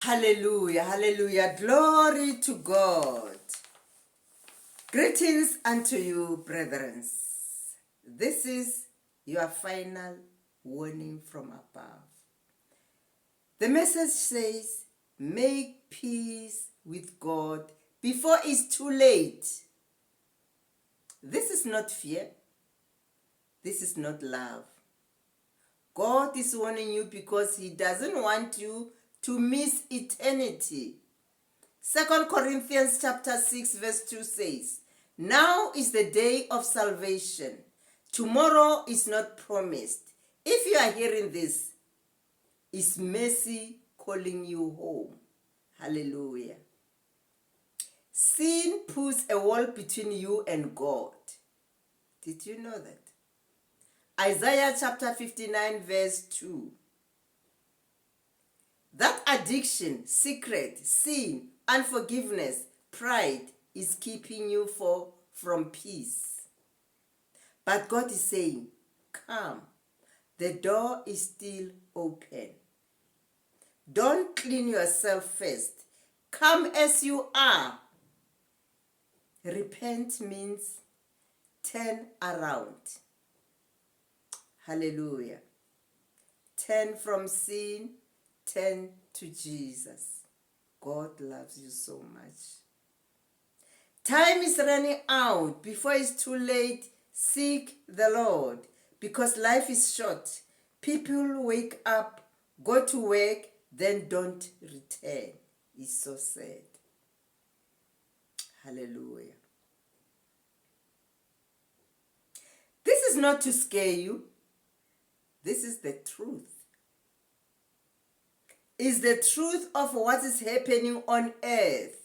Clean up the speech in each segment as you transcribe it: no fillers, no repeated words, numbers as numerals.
Hallelujah, hallelujah, glory to God. Greetings unto you, brethren. This is your final warning from above. The message says, make peace with God before it's too late. This is not fear. This is not love. God is warning you because he doesn't want you to miss eternity. 2 Corinthians chapter 6 verse 2 says, now is the day of salvation. Tomorrow is not promised. If you are hearing this, is mercy calling you home. Hallelujah. Sin puts a wall between you and God. Did you know that? Isaiah chapter 59 verse 2. That addiction, secret, sin, unforgiveness, pride is keeping you from peace. But God is saying, come. The door is still open. Don't clean yourself first. Come as you are. Repent means turn around. Hallelujah. Turn from sin, turn to Jesus. God loves you so much. Time is running out. Before it's too late, seek the Lord. Because life is short. People wake up, go to work, then don't return. It's so sad. Hallelujah. This is not to scare you. This is the truth. It's the truth of what is happening on earth.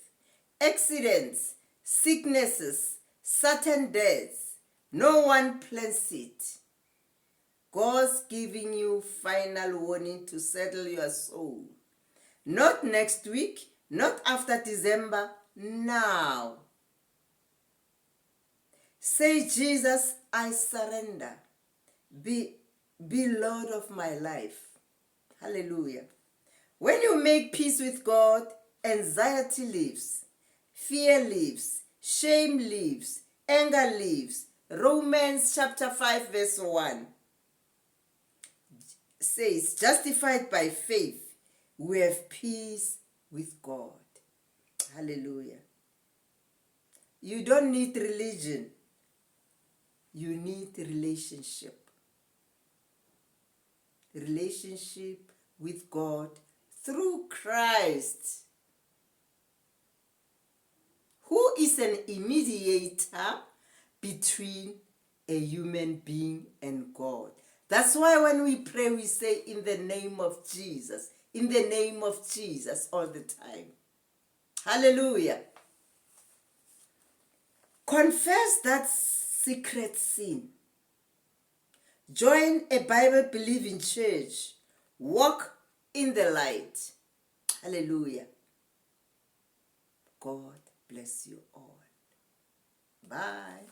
Accidents, sicknesses, sudden deaths. No one plans it. God's giving you final warning to settle your soul. Not next week, not after December, now. Say, Jesus, I surrender. Be Lord of my life. Hallelujah. When you make peace with God, anxiety leaves, fear leaves, shame leaves, anger leaves. Romans chapter 5 verse 1 says, justified by faith, we have peace with God. Hallelujah. You don't need religion. You need relationship. Relationship with God through Christ, who is an mediator between a human being and God. That's why when we pray, we say, in the name of Jesus, in the name of Jesus all the time. Hallelujah. Confess that secret sin. Join a Bible-believing church. Walk in the light. Hallelujah. God bless you all. Bye.